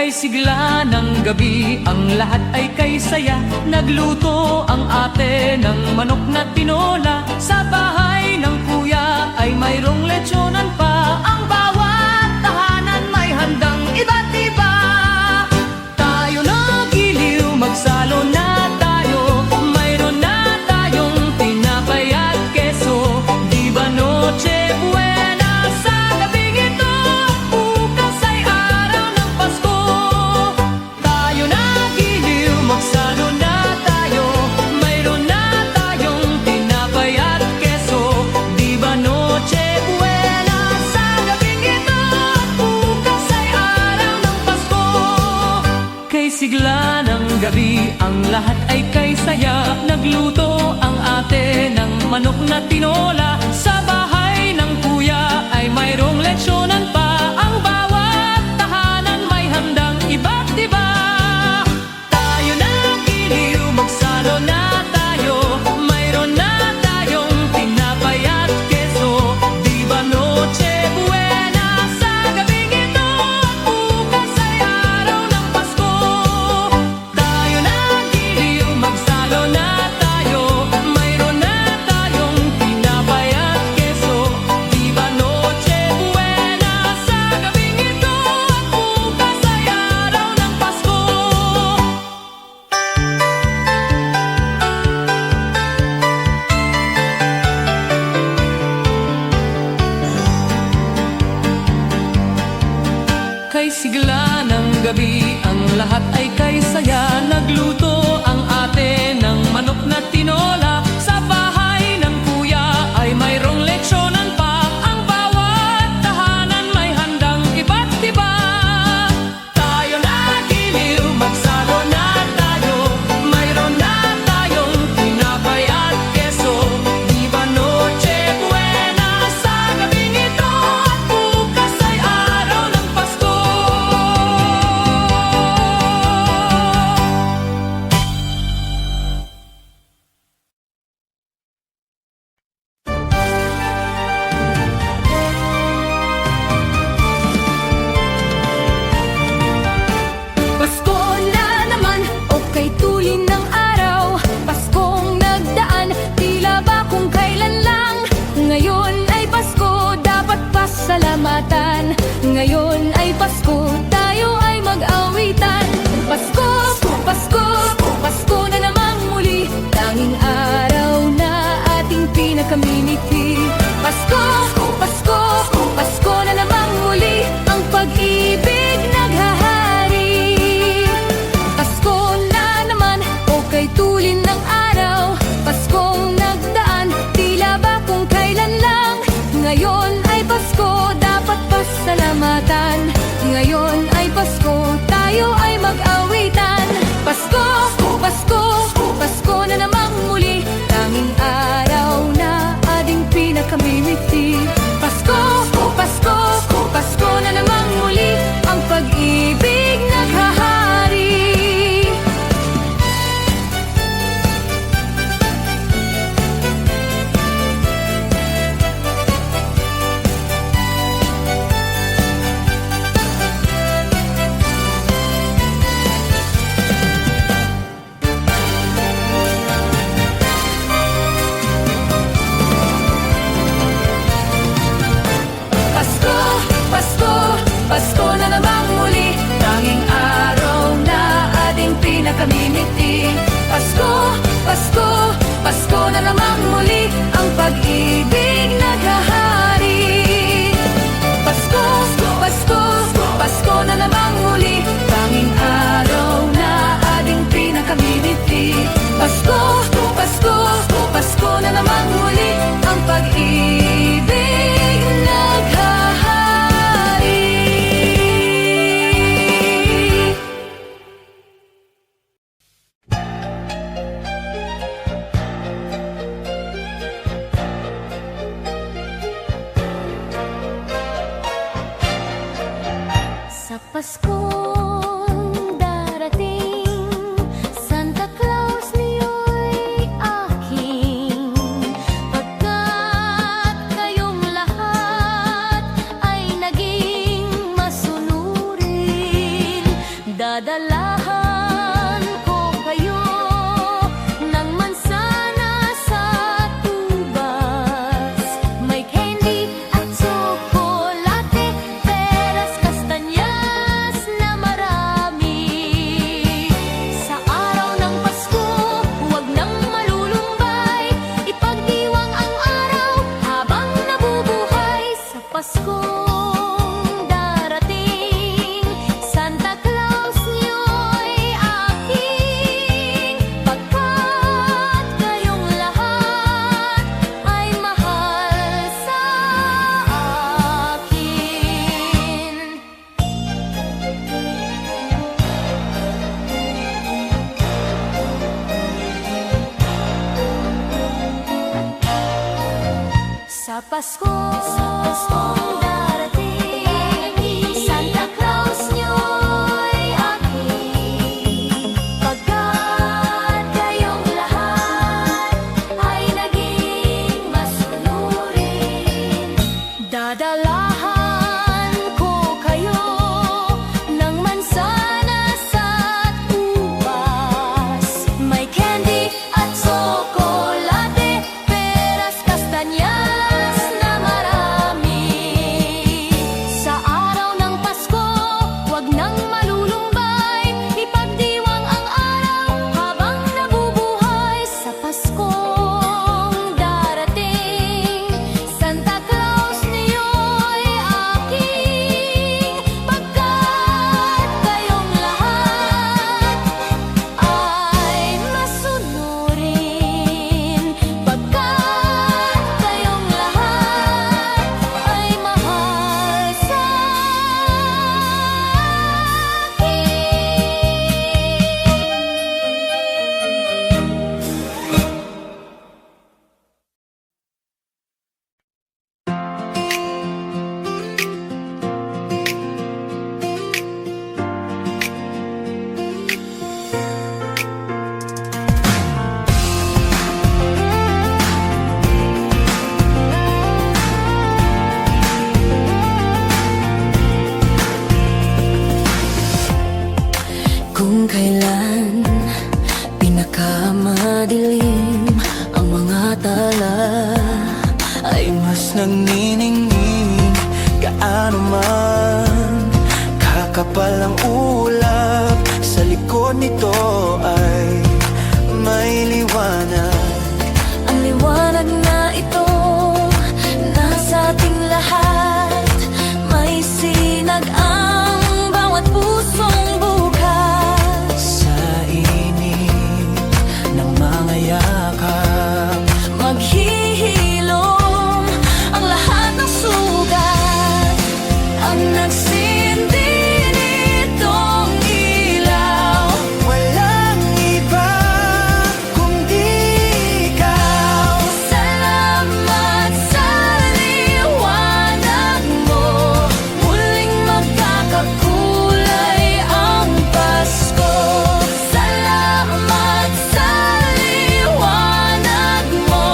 Kay sigla ng gabi, ang lahat ay kay saya. Nagluto ang ate ng manok na tinola. Sa bahay ng kuya ay mayroong lechonan pa. Ang bawat tahanan may handang iba't iba. Tayo na giliw, magsalo na tayo. Mayroon na tayong tinapay at keso. Di ba noche buena sa gabing ito? Bukas ay araw ng Pasko. Tayo na giliw, magsalo na tayo. Mayroon na tayong tinapay at keso. Di ba noche buena sa gabing ito? Bukas ay araw ng Pasko. Kay sigla ng gabi, ang lahat ay kay saya. Nagluto ang ate ng manok na tinola. Sa bahay ng kuya ay mayroong lechonan pa. Ang bawat tahanan may handang iba't iba. Tayo na giliw, magsalo na tayo. Mayroon na tayong tinapay at keso. Di ba noche buena sa gabing ito? Bukas ay araw ng Pasko. Tayo na giliw, magsalo na tayo. Mayroon na tayong tinapay at keso. Di ba noche buena sa gabing ito? Bukas ay araw ng Pasko. Kay sigla ng gabi, ang lahat ay kay saya. Nagluto ang ate ng manok na tinola. Sa bahay ng kuya ay mayroong lechonan pa. Ang bawat tahanan may handang iba't iba. Tayo na giliw, magsalo na tayo. Mayroon na tayong tinapay at keso. Di ba noche buena sa gabing ito? Bukas ay araw ng Pasko. Pasko na naman, okay tulin ng araw. Paskong nagdaan, tila ba kung kailan lang. Ngayon ay Pasko, dapat pasalamatan. Ngayon ay Pasko, tayo ay mag-awitan. Pasko, Pasko, Pasko na namang muli. Tanging araw na ating pinakamimiti. Pasko, Pasko, Pasko na namang muli. Ang pag-ibig naghahari. Pasko na naman, okay tulin ng araw. Paskong nagdaan, tila ba kung kailan lang. Ngayon ay Pasko, dapat pasalamatan. Ngayon ay Pasko, tayo ay mag-awitan. Pasko, Pasko, Pasko na namang muli. Tanging araw na ating pinakamimiti. Pasko, Pasko, Pasko na namang muli. Ang pag-ibig naghahari. Pasko, Pasko, Pasko na namang muli. Tanging araw na ating pinakamimiti. Pasko, Pasko, Pasko na namang muli. Ang pag-ibig naghahari. Pasko, Pasko, Pasko na namang muli. Tanging araw na ating pinakamimiti. Pasko, Pasko, Pasko na namang muli. Ang pag-ibig naghahari. Sa Paskong darating, Santa Claus niyo'y aking. Pagkat kayong lahat ay naging masunurin, Paskong darating, Santa Claus nyo'y aking. Pagkat kayong lahat ay naging masunurin, dadalahan ko kayo ng mansanas at ubas. May candy at tsokolate, peras, kastanyas na marami. Sa araw ng Pasko, wag nang malulumbay, ipagdiwang ang araw habang nabubuhay. Sa Paskong darating, Santa Claus niyo'y aking. Pagkat kayong lahat ay masunurin, pagkat kayong lahat ay mahal sa kung kailan pinakamadilim ang mga tala, ay mas nagniningning. Gaano man kakapal ang ulap, sa likod nito ay may liwanag. ang liwanag na ito nasa ating lahat. May sinag ang bawat pusong bukas. Sa init ng mga yakap, Maghihilom ang lahat ng sugat. Ang nagsindi nitong ilaw, walang iba kundi ikaw. salamat sa liwanag mo. Muling magkakakulay ang Pasko. Salamat sa liwanag mo.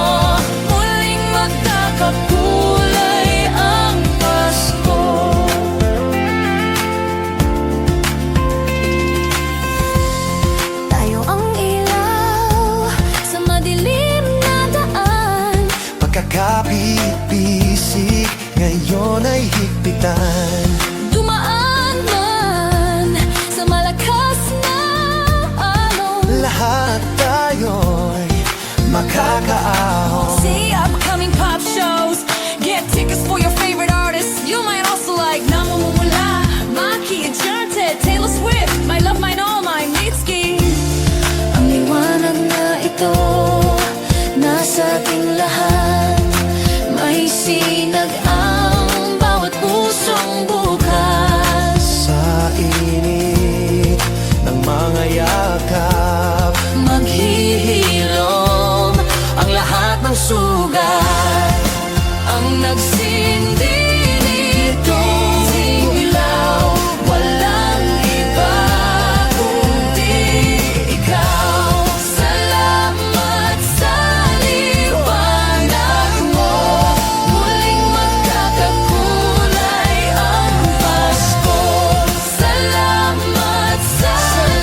Muling magkakakulay ang Pasko. Tayo ang ilaw sa madilim na daan. Pagkakapit-bisig ngayon ay higpitan. Dumaan man sa malakas na alon. Lahat tayo'y makakaahon. See upcoming pop shows. Get tickets for your favorite artists. You might also like Namumula, Maki, Enchanted, Taylor Swift, My Love, Mine All, My Mitski. Ang liwanag na ito nasa ating lahat. May sinag ang bawat pusong bukas. Sa init ng mga yakap, Maghihilom ang lahat ng sugat. Ang nagsindi nitong ilaw, walang iba kundi ikaw. Salamat sa liwanag mo. Muling magkakakulay ang Pasko. Salamat sa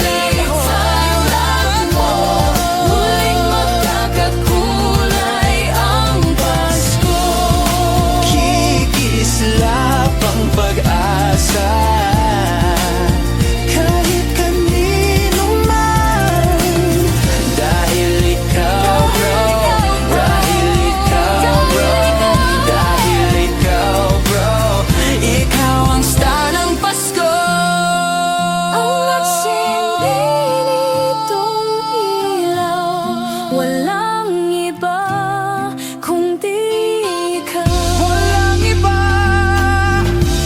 liwanag mo. Muling magkakakulay ang Pasko. kikislap ang pag-asa. Kahit kanino man, dahil ikaw bro, dahil ikaw bro, dahil ikaw bro, ikaw ang star ng Pasko. Ang nagsindi nitong ilaw, walang iba kundi ikaw. Walang iba,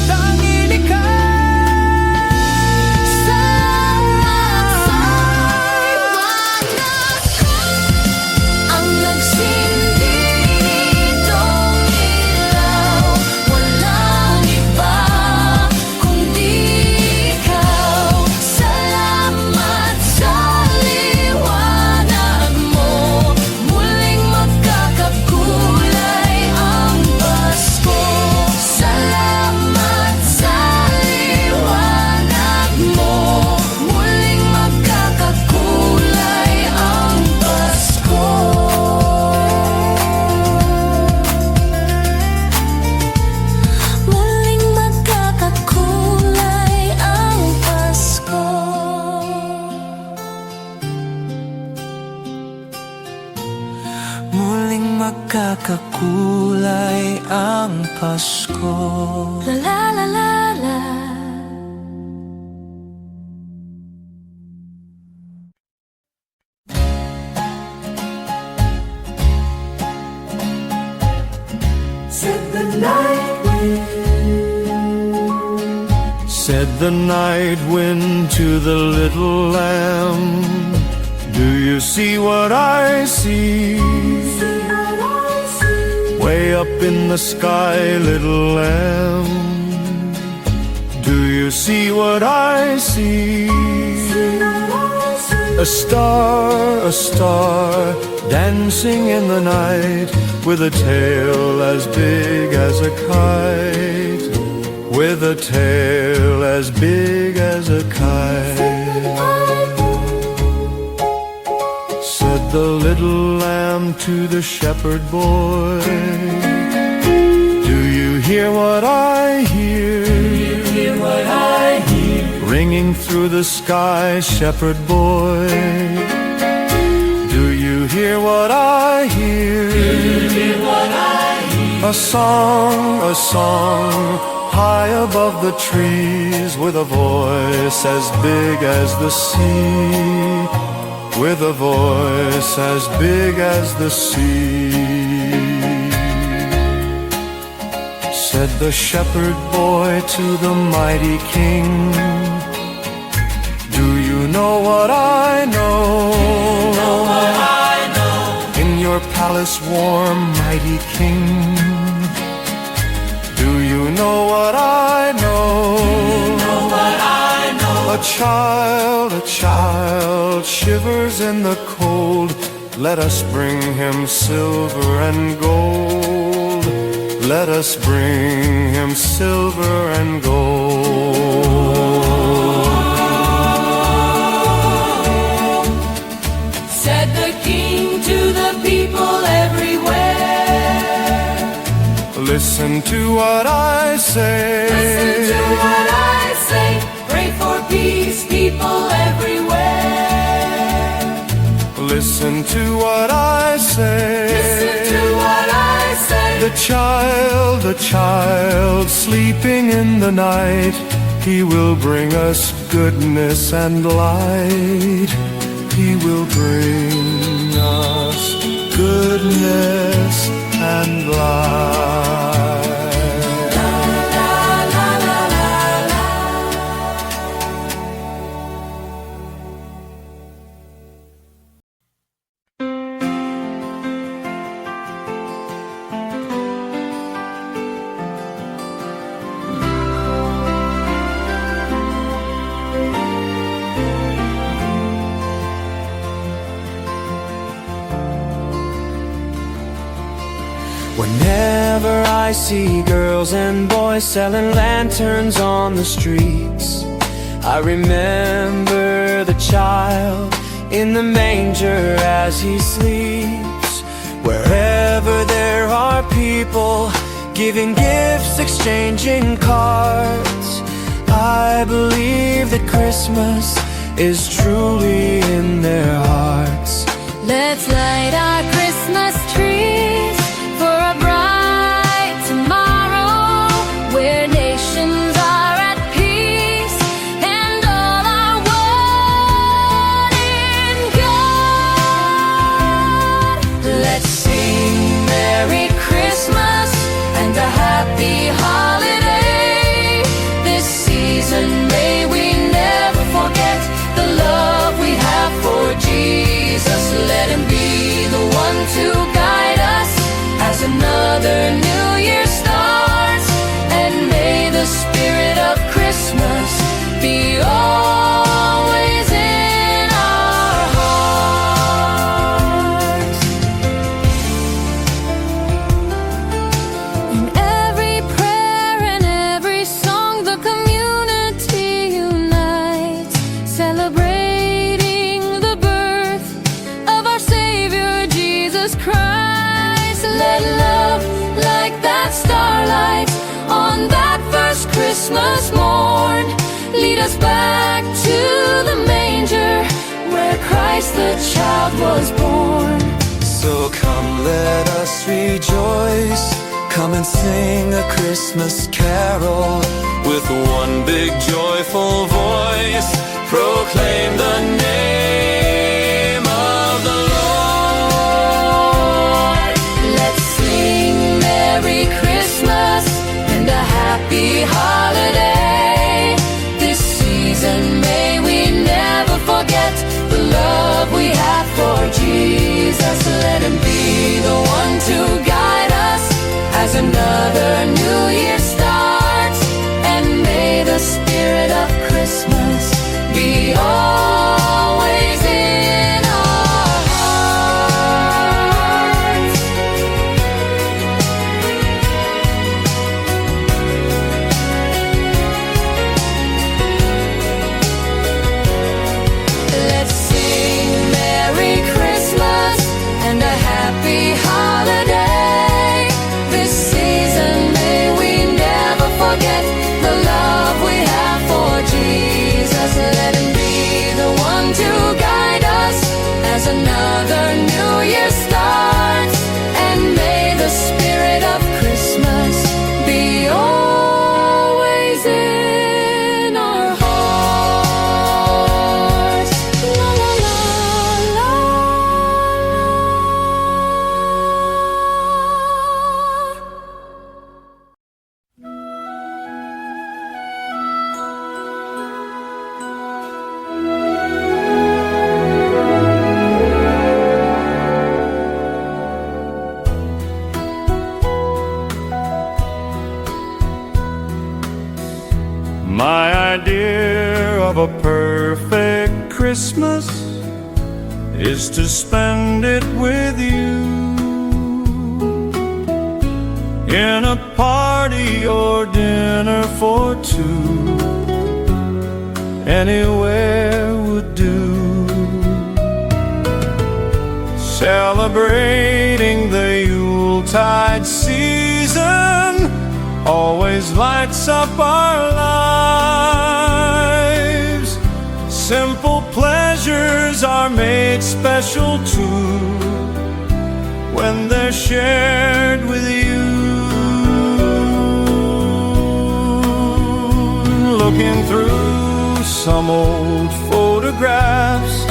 tanging ikaw. Salamat sa liwanag ko. Ang nagsindi nitong ilaw, Muling magkakakulay ang Pasko. La la la la la. Said the night wind to the little lamb, do you see what I see? Way up in the sky, little lamb, do you see what I see? A star, dancing in the night, with a tail as big as a kite, with a tail as big as a kite. Said the little lamb to the shepherd boy, do you hear what I hear? Ringing through the sky, shepherd boy, do you hear what I hear? A song, high above the trees, with a voice as big as the sea, with a voice as big as the sea. Said the shepherd boy to the mighty king, do you know what I know? In your palace warm, mighty king, do you know what I know? A child shivers in the cold. Let us bring him silver and gold. Let us bring him silver and gold. Said the king to the people everywhere, Listen to what I say. listen to what I say. Pray for peace, people everywhere. Listen to what I say. Listen to what I say. The child sleeping in the night, he will bring us goodness and light. He will bring us goodness and light. Whenever I see girls and boys selling lanterns on the streets, I remember the child in the manger as he sleeps. Wherever there are people giving gifts, exchanging cards, I believe that Christmas is truly in their hearts. Let's light our Christmas trees for a bright tomorrow, where nations are at peace and all are one in God. Let's sing Merry Christmas and a Happy Holiday. This season may we never forget the love we have for Jesus. Let him be the one to guide us as another new year starts, and may the spirit of Christmas be always in our hearts. In every prayer and every song, the community unites, celebrating the birth of our Savior Jesus Christ. Let love, like that starlight on that first Christmas morn, lead us back to the manger where Christ the child was born. So come, let us rejoice. Come and sing a Christmas carol with one big joyful voice. Proclaim the name of the Lord. Let's sing Merry Christmas and a Happy Holiday. This season may we never forget the love we have for Jesus. Let him be the one to guide us as another new year starts. And may the spirit of Christmas be always in our hearts. Let's sing Merry Christmas and a Happy Holiday. This season may we never forget the love we have for Jesus. Let him be the one to guide us as another new year starts. And may the spirit of Christmas be always in our hearts. La la la la la. My idea of a perfect Christmas is to spend it with you in a party or dinner for two. Anywhere would do. Celebrating the Yuletide season always lights up our lives. Simple pleasures are made special too when they're shared with you. Looking through some old photographs,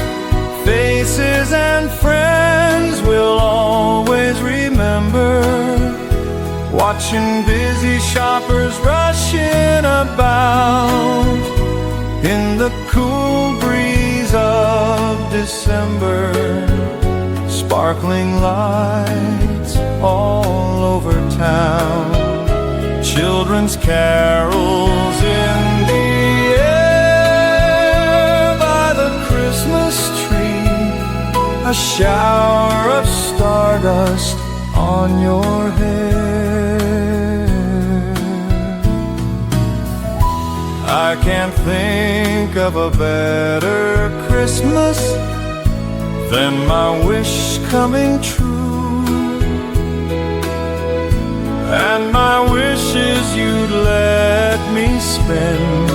faces and friends we'll always remember. Watching busy shoppers rushing about in the cool breeze of December. Sparkling lights all over town, children's carols in the air by the Christmas tree, a shower of stardust on your hair. I can't think of a better Christmas than my wish coming true. And my wish is you'd let me spend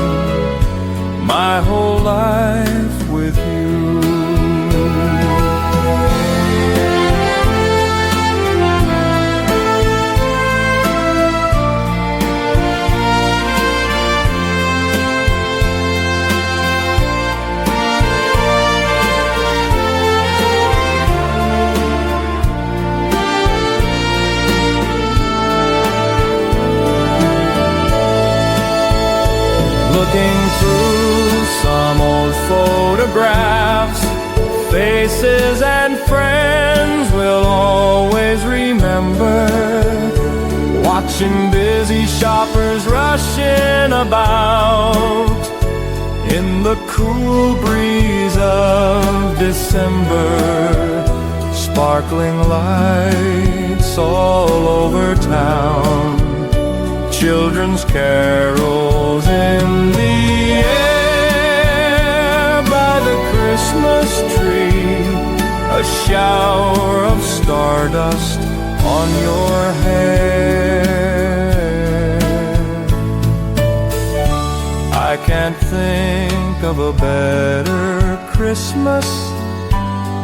my whole life with you. Looking through some old photographs, faces and friends we'll always remember. Watching busy shoppers rushing about in the cool breeze of December. Sparkling lights all over town, children's carols in the air by the Christmas tree, a shower of stardust on your hair. I can't think of a better Christmas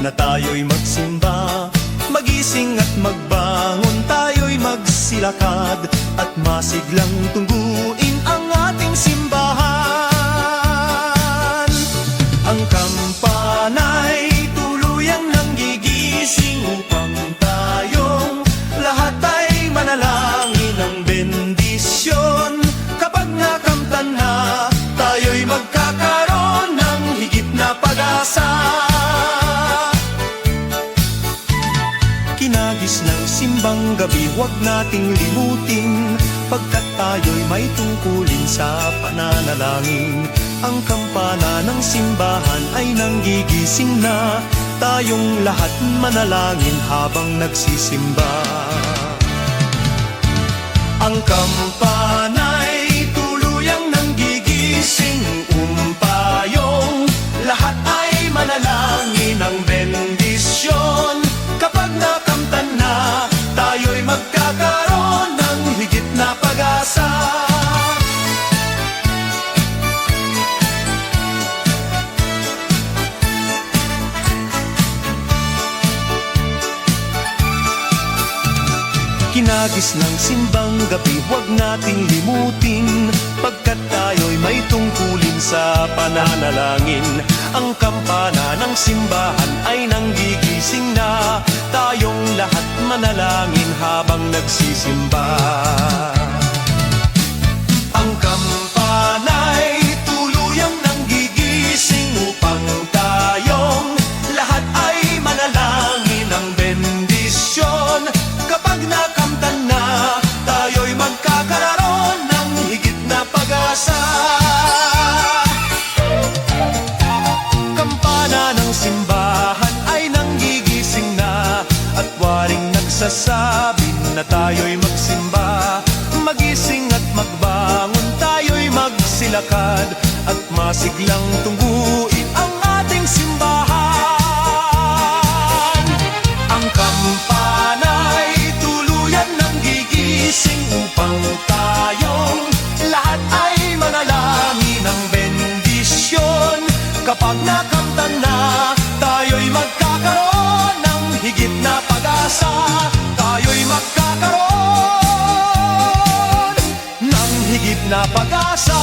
na tayo'y magsimba. Magising at magbangon, tayo'y magsilakad at masiglang tungguin ang ating simbahan. Ang kampana'y tuluyang nanggigising upang tayong lahat ay manalangin ng bendisyon. Kapag nakamtan na, tayo'y magkakaroon ng higit na pag-asa. Kinagis ng simbang gabi, huwag nating limutin, pagkat tayo'y may tungkulin sa pananalangin. Ang kampana ng simbahan ay nanggigising na, tayong lahat manalangin habang nagsisimba. Ang kampana'y tuluyang nanggigising, umpayong lahat ay manalangin ng bendisyon. Kapag nakamtan na, tayo'y magkakaroon ng higit na pag-asa. Kinagis ng simbang gabi, huwag nating limutin, pagkat tayo'y may tungkulin sa pananalangin. Ang kampana ng simbahan ay nanggigising na, tayong lahat manalangin habang nagsisimba. Ang kampana'y tuluyang nanggigising upang tayong lahat ay manalangin ng bendisyon. Kapag nakamtan na, tayo'y magkakaroon ng higit na pag-asa. Kampana ng simbahan ay nanggigising na, at waring nagsasabi na tayo'y magsimba. Magising at magbangon, tayo'y magsilakad at masiglang tungguin ang ating simbahan. Ang kampana'y tuluyan ng gigising upang tayong lahat ay manalangin ng bendisyon. Kapag nakamtan na, tayo'y magkakaroon ng higit na pag-asa. Tayo'y magkakaroon ng higit na pag-asa.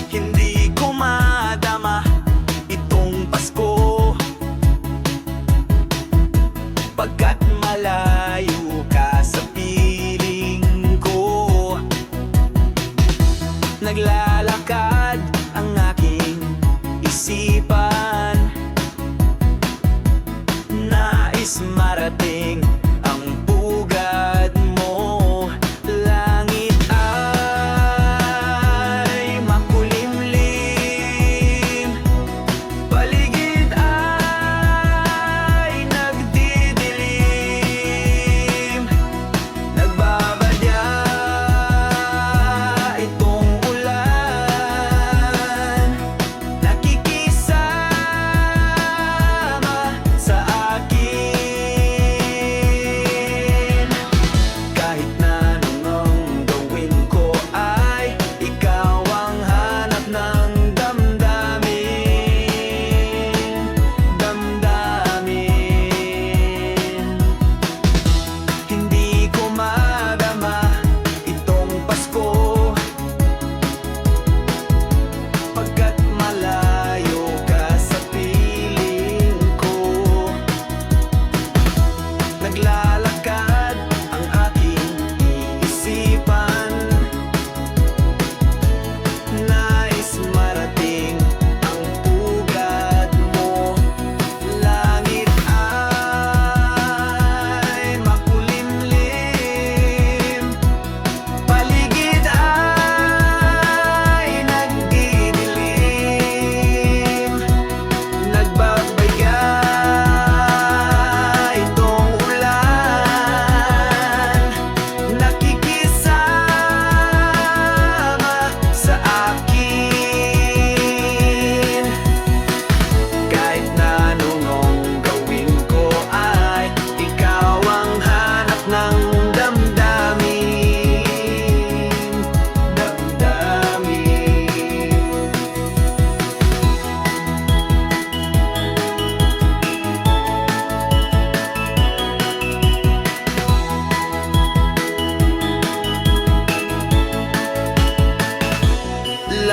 Hindi ko madama itong Pasko, pagkat malayo ka sa piling ko. Naglalakad ang aking isipan, nais marating ang pugad mo. Langit ay makulimlim, paligid ay nagdidilim. Nagbabadya itong ulan, nakikisama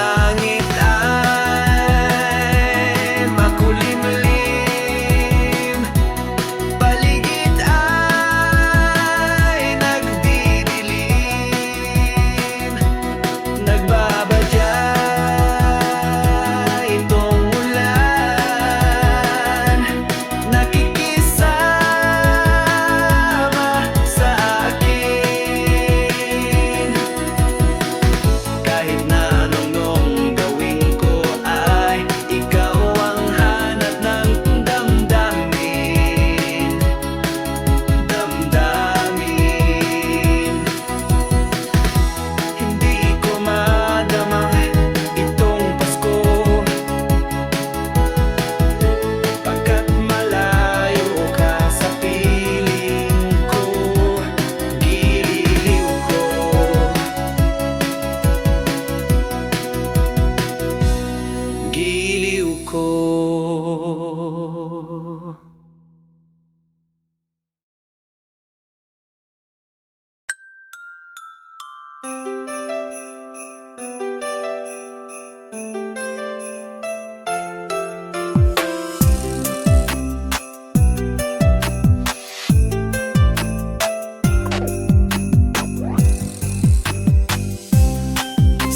langit ay makulimlim, paligid ay nagdidilim, nagbabadya itong ulan, nakikisama sa akin. Kahit na anong gawin ko ay ikaw ang hanap ng damdamin, damdamin. Hindi ko madama itong Pasko, pagkat malayo ka sa piling ko, giliw ko. Giliw ko.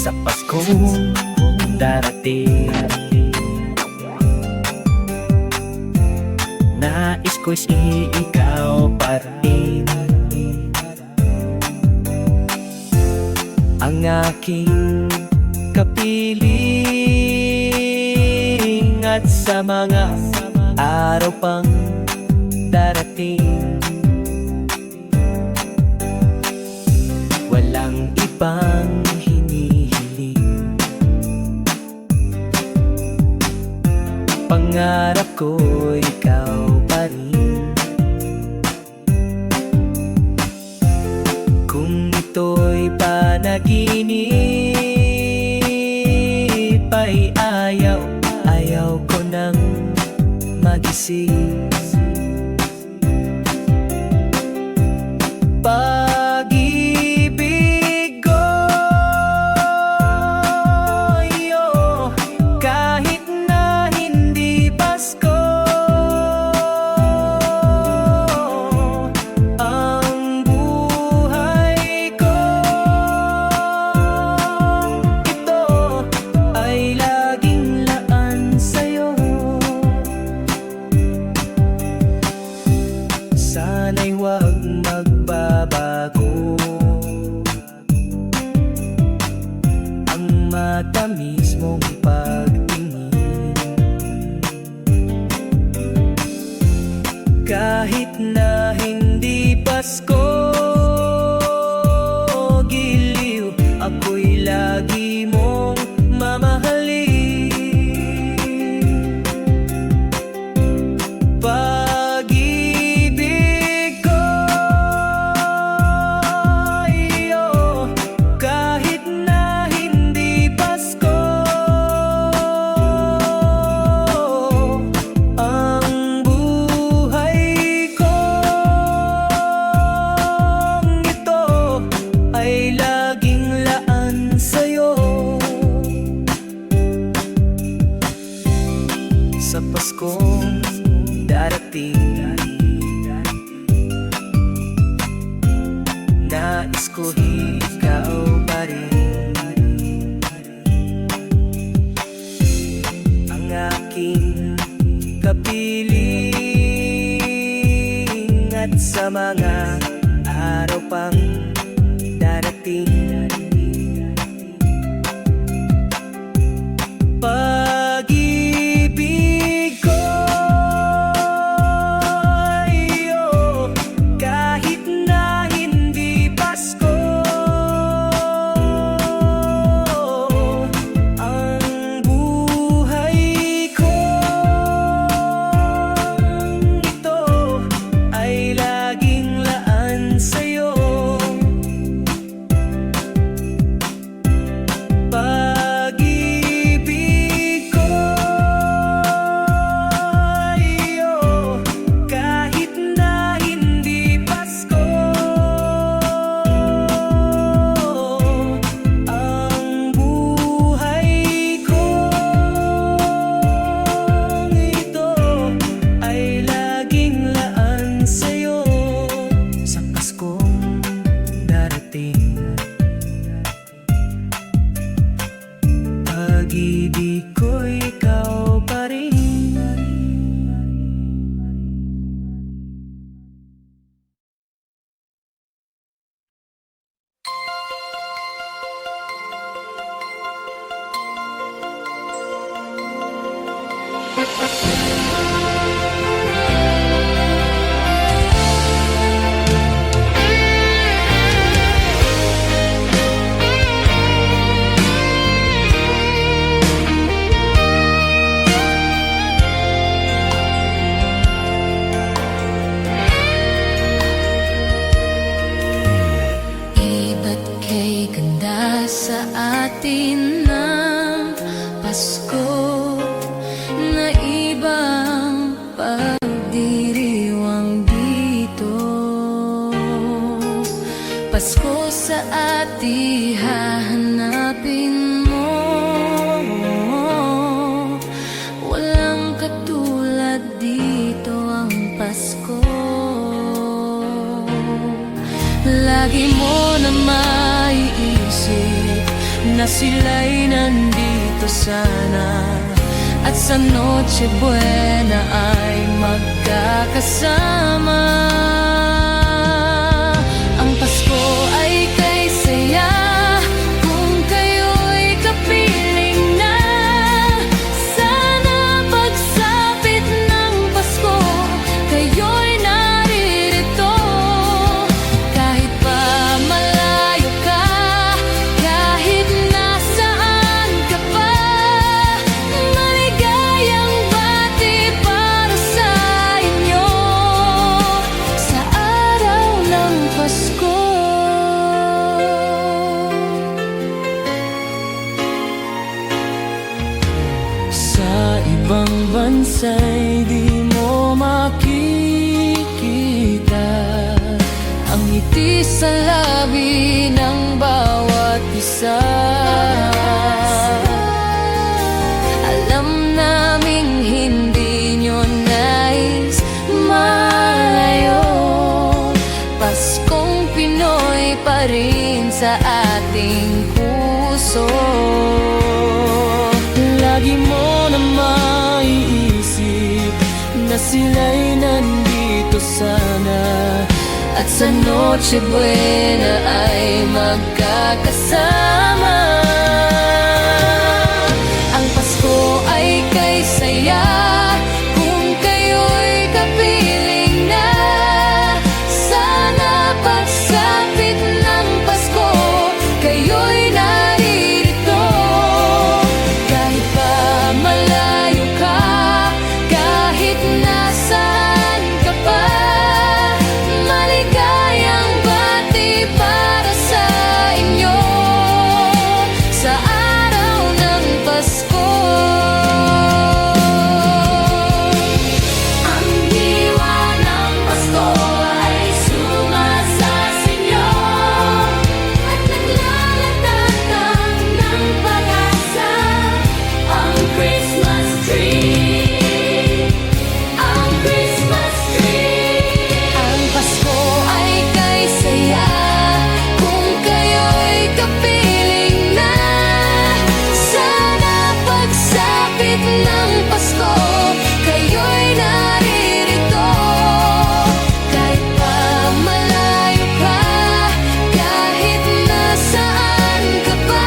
Sa Pasko darating, nais ko'y ikaw pa rin, ang aking kapiling. At sa mga araw pang darating, walang ibang hinihiling. Pangarap ko ikaw pa rin. Kung ito'y panaginip ay ayaw ko nang magising. Pag-ibig ko, kahit na hindi Pasko, ang buhay ko ito ay laging laan sa'yo. Sana'y huwag magbabago ang matamis mong pagtingin. Kahit na hindi Pasko, giliw, ako'y lagi mong mamahalin. Pag-ibig ko, kahit na hindi Pasko, ang buhay ko ito ay laging laan sa'yo. Sa Paskong darating, nais ko ikaw pa rin, ang aking kapiling. At sa mga araw pang darating, pag-ibig ko, kahit na hindi Pasko, ang buhay ko ito ay laging laan pag-ibig ko'y ikaw pa rin. Iba't kay ganda sa atin ng Pasko, na ibang pagdiriwang dito. Pasko sa ati hahanapin mo, walang katulad dito ang Pasko. Lagi mo na maiisip na sila'y nandito sana, at sa Noche Buena ay magkakasama. Ang Pasko ay kay saya kung kayo'y kapiling na. Sana pagsapit ng Pasko, kayo'y naririto. Kahit pa malayo ka, kahit nasaan ka pa, maligayang bati para sa inyo sa araw ng Pasko. Sa ibang bansa'y di mo makikita ang ngiti sa labi ng bawat isa. Alam naming hindi nyo nais malayo, Paskong Pinoy pa rin sa ating puso. Lagi mo na maiisip na sila'y nandito sana, At sa Noche Buena ay magkakasama. Ang Pasko ay kay saya kung kayo'y kapiling na. Sana pagsapit ng Pasko, kayo'y naririto. Kahit pa malayo ka, kahit nasaan ka pa, maligayang bati para sa inyo sa araw ng Pasko. Ang diwa ng Pasko ay sumasasinyo at naglalatag ng pag-asa. Ang Christmas tree, ang Christmas tree. Ang Pasko ay kay saya kung kayo'y kapiling na. Sana pagsapit ng Pasko, kayo'y naririto. Kahit pa malayo ka, kahit nasaan ka pa,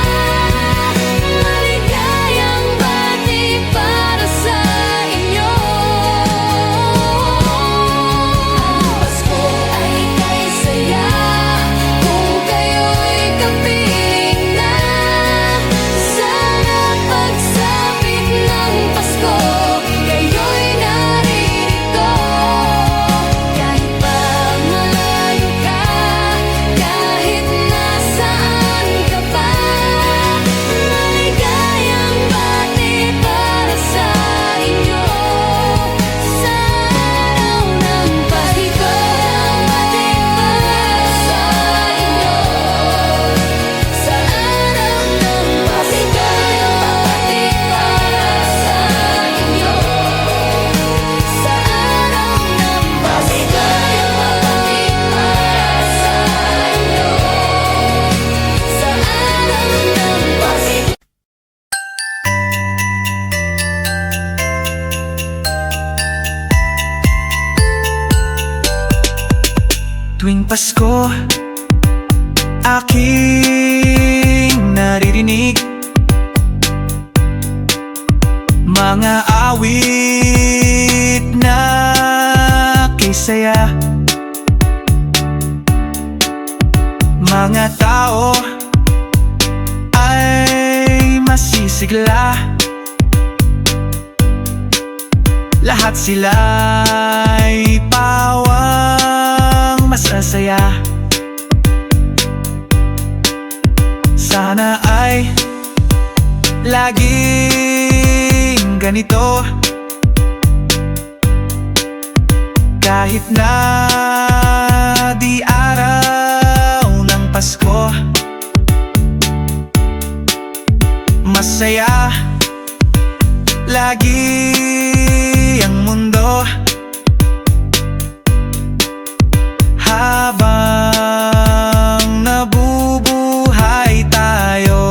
maligayang bati para sa inyo. Ang Pasko ay kay saya kung kayo'y kapiling na. Sana pagsapit ng Pasko, Pasko, aking naririnig mga awit na kisaya. Mga tao ay masisigla, lahat sila'y pawang masasaya. Sana ay laging ganito, kahit na di araw ng Pasko. Masaya lagi ang mundo habang nabubuhay tayo.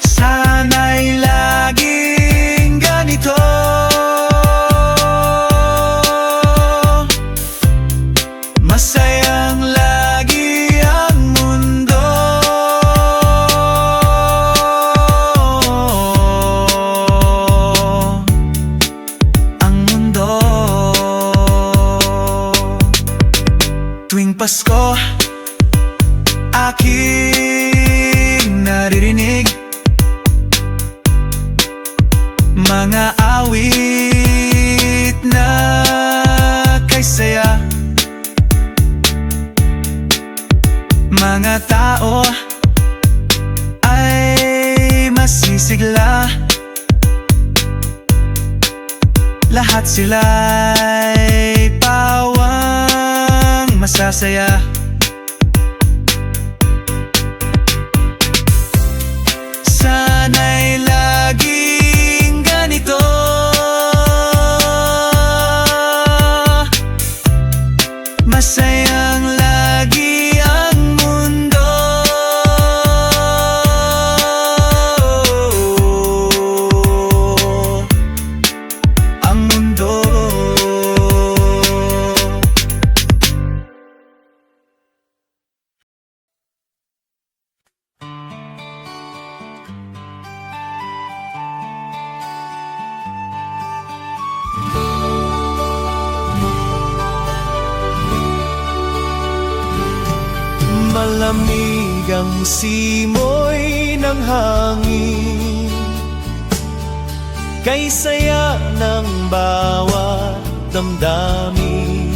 Sana'y laging ganito, masayang lagi ang mundo. Ang mundo. Tuwing Pasko, aking naririnig mga awit na kaysaya. Mga tao ay masisigla, lahat sila'y pawang masasaya. Sana'y laging ganito, masayang lagi ang mundo. Ang mundo. Malamig ang simoy ng hangin, kay saya ng bawat damdamin.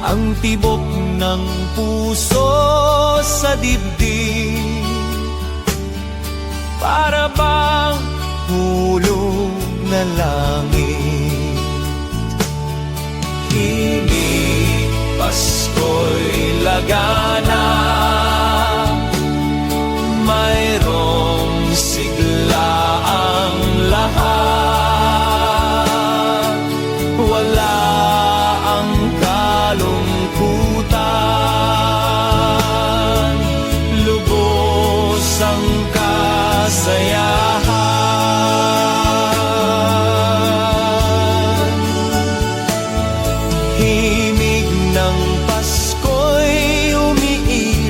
Ang tibok ng puso sa dibdib, para bang hulog na langit. Himig, Pasko'y lagana, mayroong sigla ang lahat. Wala ang kalungkutan, lubos ang kasayahan. Himig ng Pasko'y umiiyak,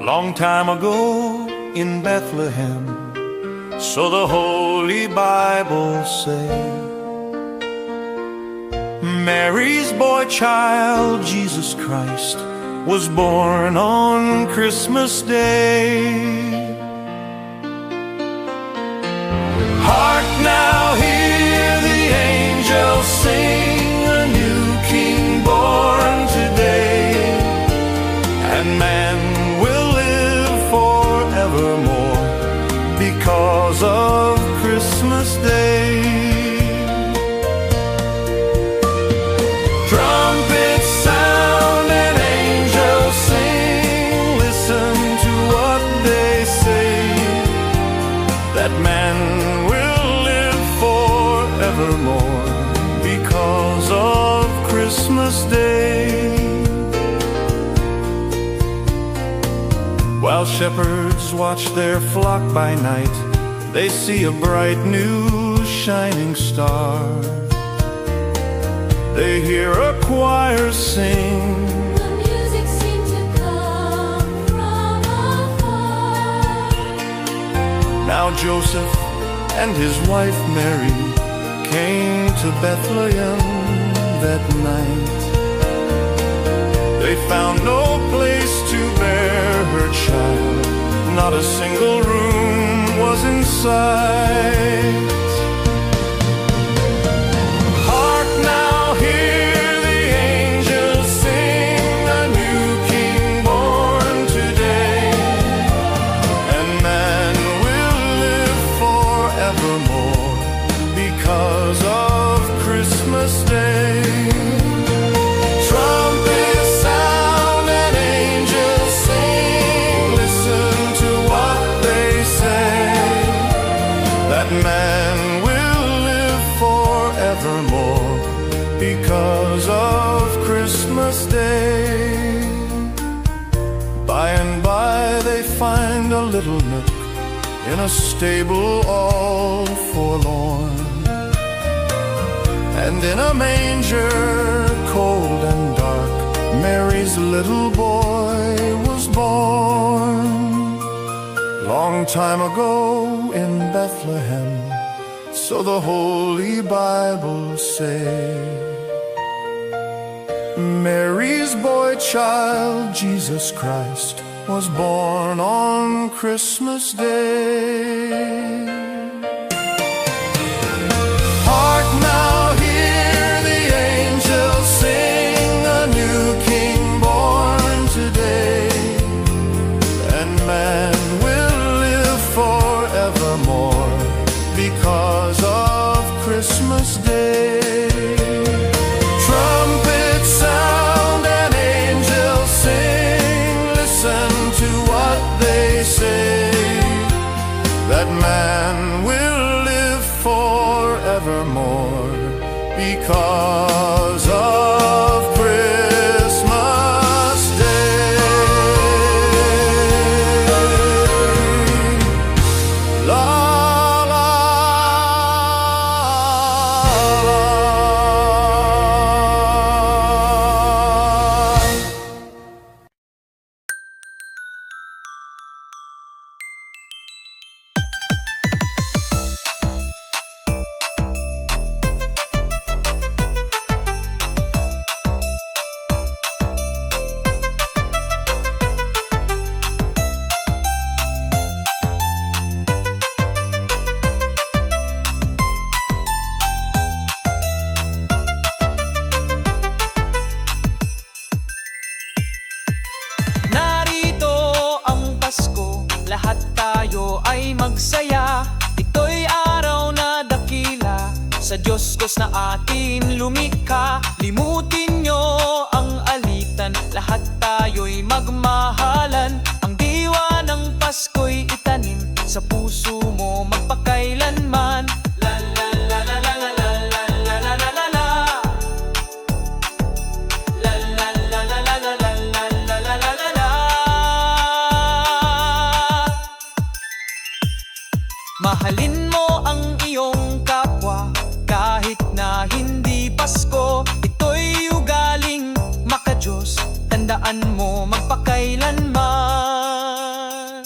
Long time ago in Bethlehem, so the Holy Bible say, Mary's boy child, Jesus Christ, was born on Christmas Day. Hark now, hear the angels sing, a new king born today, and man will live forevermore because of Christmas Day. Trumpets sound and angels sing, listen to what they say, that man will live forevermore because of Christmas Day. While shepherds watch their flock by night, they see a bright new shining star. They hear a choir sing, The music seemed to come from afar. now Joseph and his wife Mary came to Bethlehem that night. They found no place to bear her child, not a single room was in sight. Hark now, hear the angels sing, a new king born today, and man will live forevermore because of Christmas Day. Trumpets sound and angels sing, listen to what they say, that man will live forevermore because of Christmas Day. By and by they find a little nook in a stable all forlorn, and in a manger cold and dark, Mary's little boy was born. Long time ago in Bethlehem, so the Holy Bible say, Mary's boy child, Jesus Christ, was born on Christmas Day. Hark now, hear the angels sing, a new king born today, and man will live forevermore because of Christmas Day. Trumpets sound and angels sing, listen to what they say, that man will live forevermore because of Christmas Day. La la la. Narito ang Pasko, lahat tayo ay magsaya. Ito'y araw na dakila, sa Diyos Diyos na atin lumikha. Limutin nyo ang alitan, lahat tayo'y magmahalan. Ang diwa ng Pasko Mahalin mo ang iyong kapwa kahit na hindi Pasko. Ito'y ugaling makadiyos, tandaan mo magpakailanman.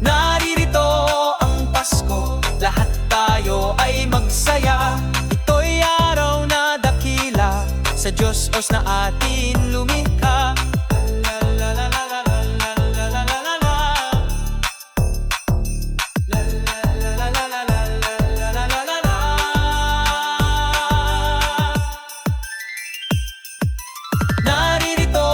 Naririto ang Pasko, lahat tayo ay magsaya. Ito'y araw na dakila, sa Diyos na atin lumikha. La la la la la la la la la la la la. La la la la la la la la la la la la. Naririto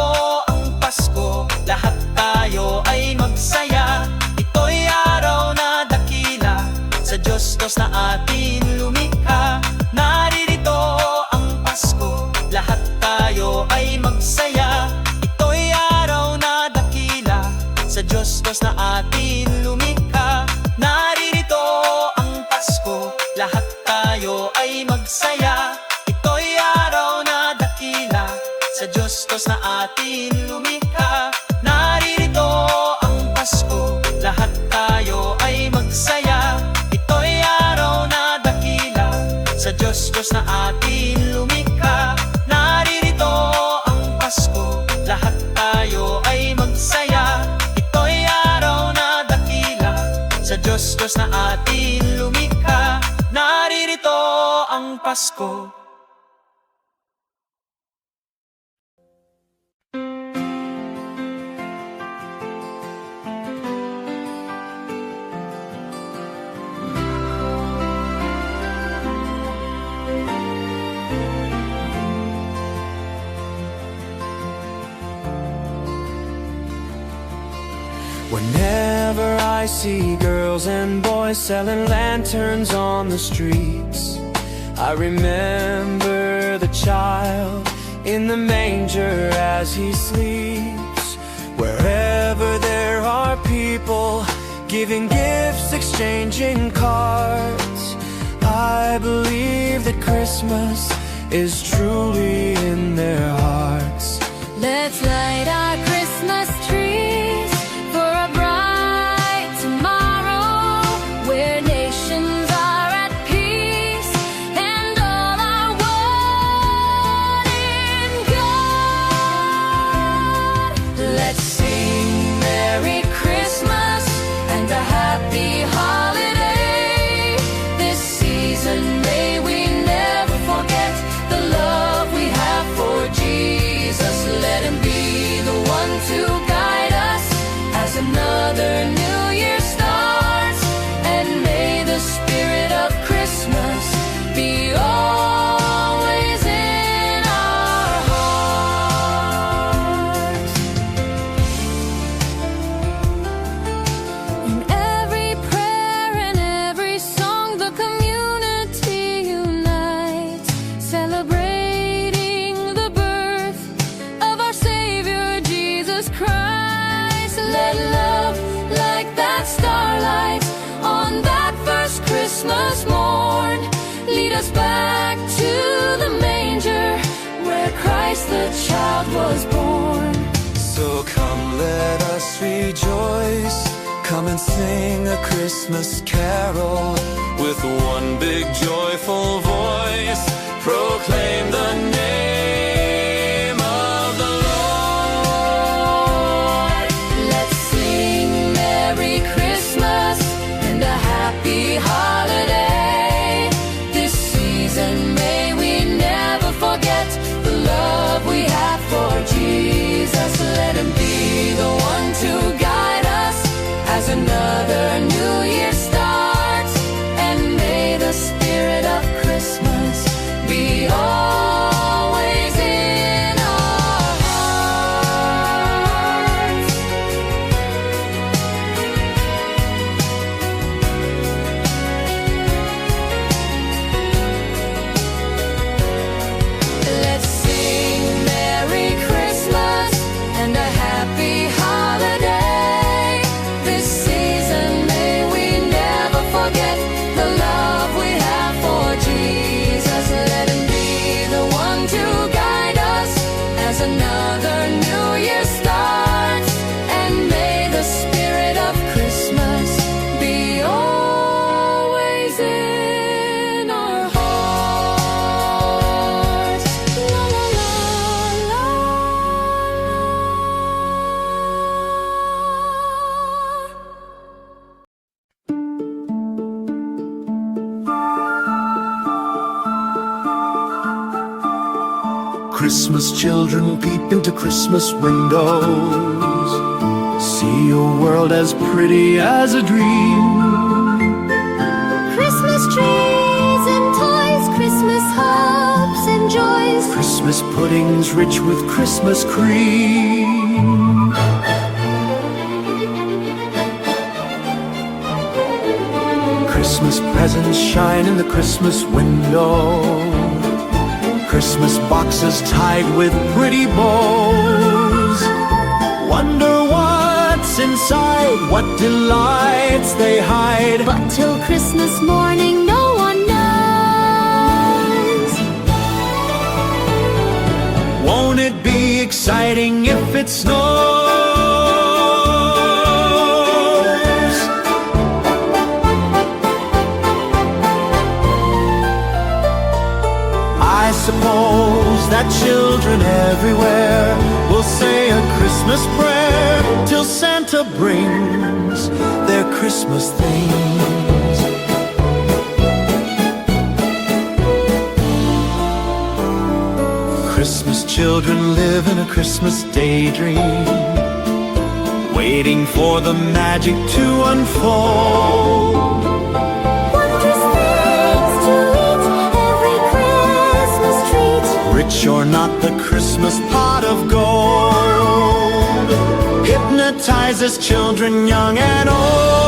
ang Pasko, lahat tayo ay magsaya. Ito'y araw na dakila, sa Diyos na atin lumikha. Naririto ang Pasko, lahat tayo ay magsaya. Ito'y araw na dakila, sa Diyos na atin lumikha. Naririto ang Pasko, lahat tayo ay magsaya. Ito'y araw na dakila, sa Diyos na atin lumikha. Naririto ang Pasko, lahat tayo ay magsaya. Ito'y araw na dakila, sa Diyos na atin lumikha. Naririto ang Pasko, lahat tayo ay magsaya. Ito'y araw na dakila, sa Diyos na atin lumikha. Naririto ang Pasko. Whenever I see girls and boys selling lanterns on the streets, I remember the child in the manger as he sleeps. Wherever there are people giving gifts, exchanging cards, I believe that Christmas is truly in their hearts. Let's light our Christmas trees for a bright tomorrow where nations are at peace and all are one in God. Let's sing Merry Christmas and a Happy Holiday. This season may we never forget the love we have for Jesus. Let him be the one to guide us as another new year starts. And may the spirit of Christmas be always in our hearts. In every prayer and every song, the community unites, celebrating the birth of our Savior Jesus Christ. Let love like that starlight on that first Christmas morn lead us back to the manger where Christ the child was born. So come, let us rejoice. Come and sing a Christmas carol with one big joyful voice. Proclaim the name of the Lord. Let's sing Merry Christmas and a Happy Holiday. This season may we never forget the love we have for Jesus. Let him be the one to guide us as another new year starts. And may the spirit of Christmas be always in our hearts. Let's sing Merry Christmas and a Happy Holiday. This season may we Christmas children peep into Christmas windows, see a world as pretty as a dream. Christmas trees and toys, Christmas hopes and joys. Christmas puddings rich with Christmas cream. Christmas presents shine in the Christmas window, Christmas boxes tied with pretty bows. Wonder what's inside, what delights they hide. But till Christmas morning, no one knows. Won't it be exciting if it snows? I suppose that children everywhere will say a Christmas prayer till Santa brings their Christmas things. Christmas children live in a Christmas daydream, waiting for the magic to unfold. Wondrous things to eat, every Christmas treat. Rich or not, the Christmas pot of gold hypnotizes children young and old.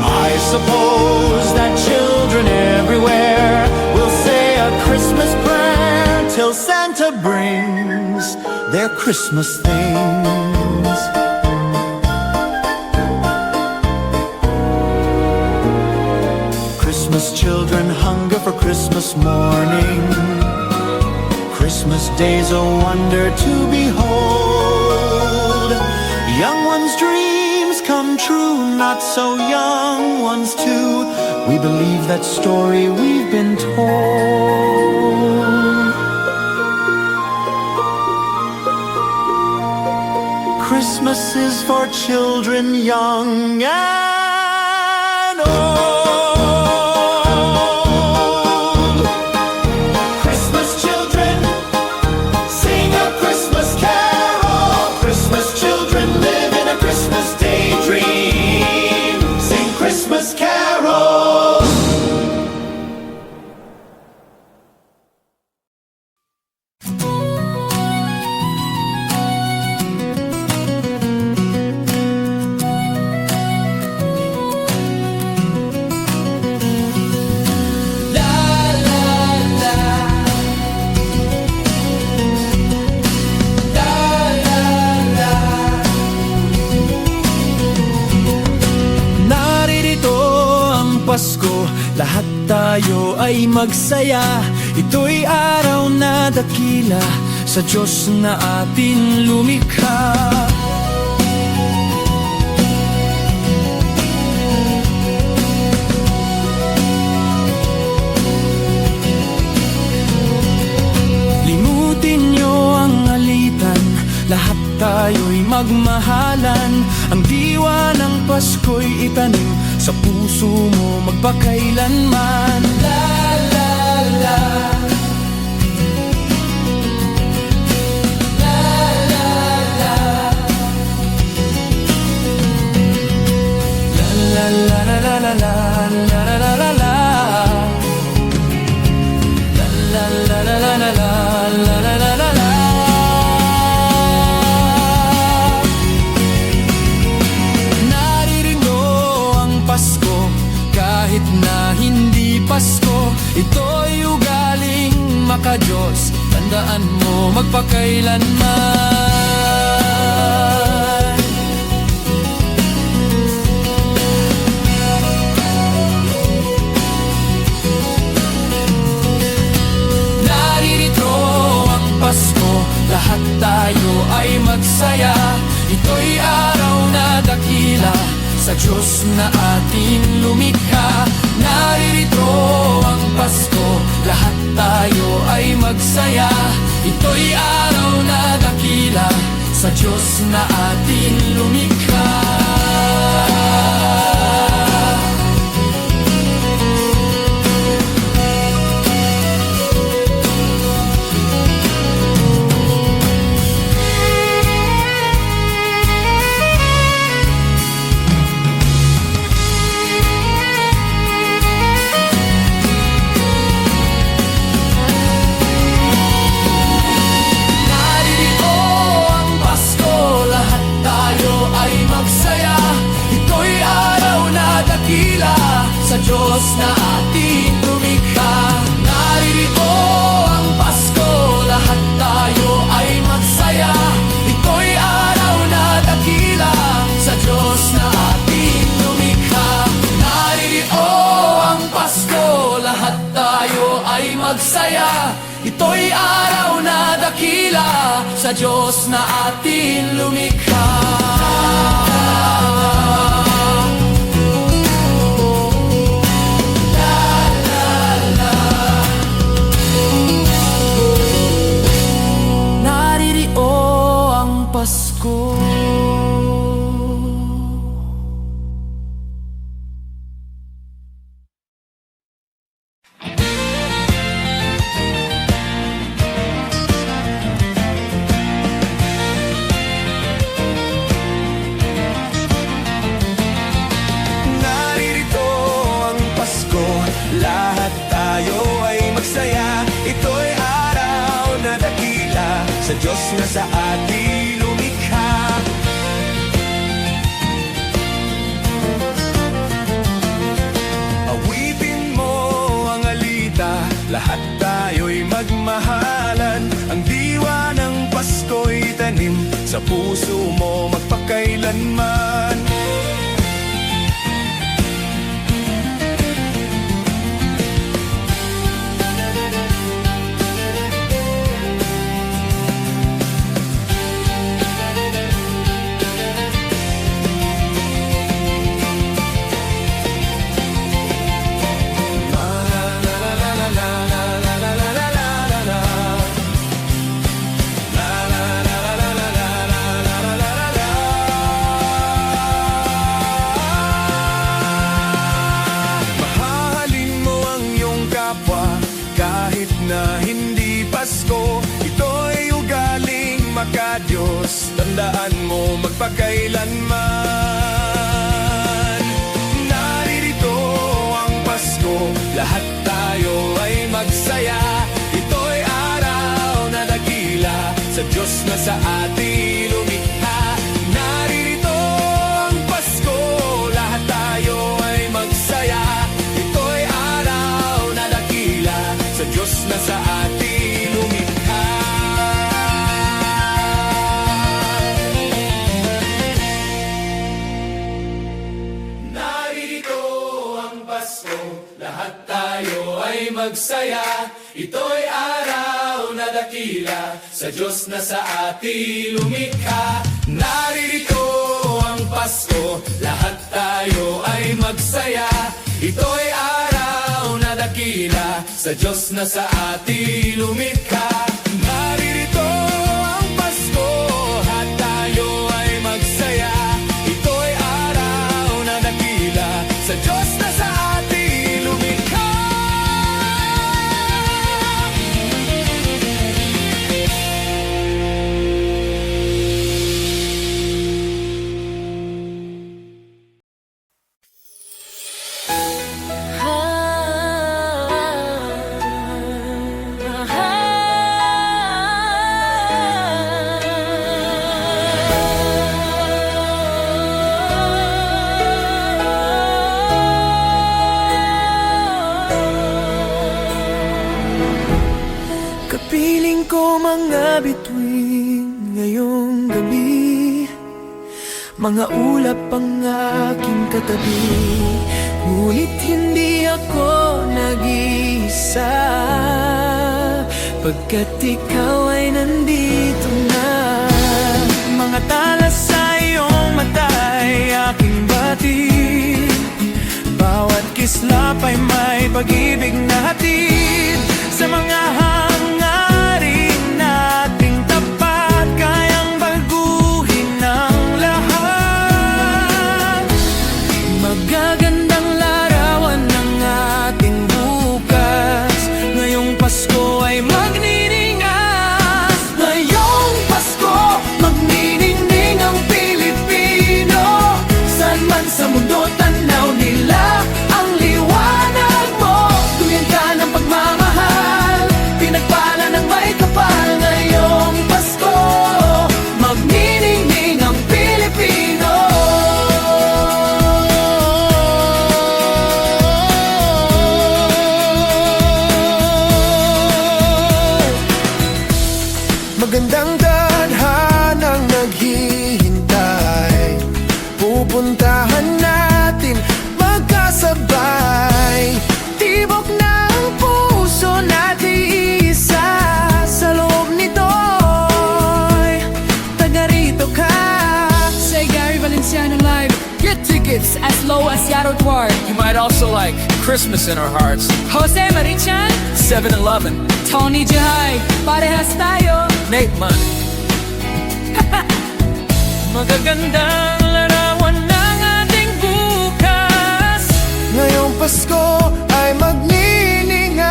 I suppose that children everywhere will say a Christmas prayer till Santa brings their Christmas things. Christmas children hunger for Christmas morning. Christmas day's a wonder to behold. Young ones' dreams come true, not so young ones too. We believe that story we've been told. Christmas is for children young and old. Christmas children, sing a Christmas carol. Christmas children live in a Christmas daydream. Sing Christmas carols. Pasko, lahat tayo ay magsaya. Ito'y araw na dakila sa Diyos na atin lumikha. Limutin niyo ang alitan, lahat tayo'y magmahalan. Ang diwa ng Pasko'y itanim sa puso mo magpakailanman. La la la, la la la, la la la la la la, la la la la la, la la la la la la, la la la la la. Kahit na hindi Pasko, ito'y ugaling maka-Diyos. Tandaan mo magpakailanman. Naririto ang Pasko, lahat tayo ay magsaya. Ito'y araw na dakila sa Diyos na ating lumikha. Naririto ang Pasko, lahat tayo ay magsaya. Ito'y araw na dakila na ating lumikha. Naririto ang Pasko, lahat tayo ay magsaya. Ito'y araw na dakila sa Diyos na ating lumikha. Naririto ang Pasko, lahat tayo ay magsaya. Ito'y araw na dakila sa Diyos na ating lumikha. Naririto ang Pasko, lahat tayo ay magsaya. Ito'y araw na dakila sa Diyos na ating lumikha. Naririto ang Pasko. Naririto ang Pasko, lahat tayo ay magsaya. Ito'y araw na dakila sa Diyos na sa ating lumikha. Awitin mo ang alita, lahat tayo'y magmahalan. Ang diwa ng Pasko'y tanim sa puso mo magpakailanman. Mahalin mo ang iyong kapwa kahit na hindi Pasko. Ito'y ugaling makadiyos, tandaan mo magpakailanman. Naririto ang Pasko, lahat tayo ay magsaya. Ito'y araw na dakila sa Diyos na sa ating lumikha. Naririto ang Pasko, lahat tayo ay magsaya. Ito'y araw na dakila sa Diyos na sa ating lumikha. Naririto ang Pasko, lahat tayo ay magsaya. Ito'y araw na dakila sa Diyos na sa ating lumikha. Naririto ang Pasko, lahat tayo ay magsaya. Ito'y araw na dakila sa Diyos na sa ating lumikha. Naririto ang Pasko, lahat tayo ay magsaya. Ito'y araw na dakila sa Diyos na sa ating lumikha. Kapiling ko mga bituin ngayong gabi, mga ulap ang aking katabi. Ngunit hindi ako nag-iisa, pagkat ikaw ay nandito na. Mga tala sa iyong mata'y aking batid, bawat kislap ay may pag-ibig na hatid. Sa mga hangaring nating tapat, kayang baguhin Magandang tadhanang naghihintay, pupuntahan natin magkasabay. Tibok na ang puso natin isa, sa loob nito'y taga rito ka. Say Gary Valenciano live. Get tickets as low as Yarrow Dwar. You might also like Christmas in Our Hearts, Jose Marichan, 7-Eleven, Tony Jahay, parehas tayo. Nate Munn. Magagandang larawan ng ating bukas. Ngayong Pasko ay magniningay.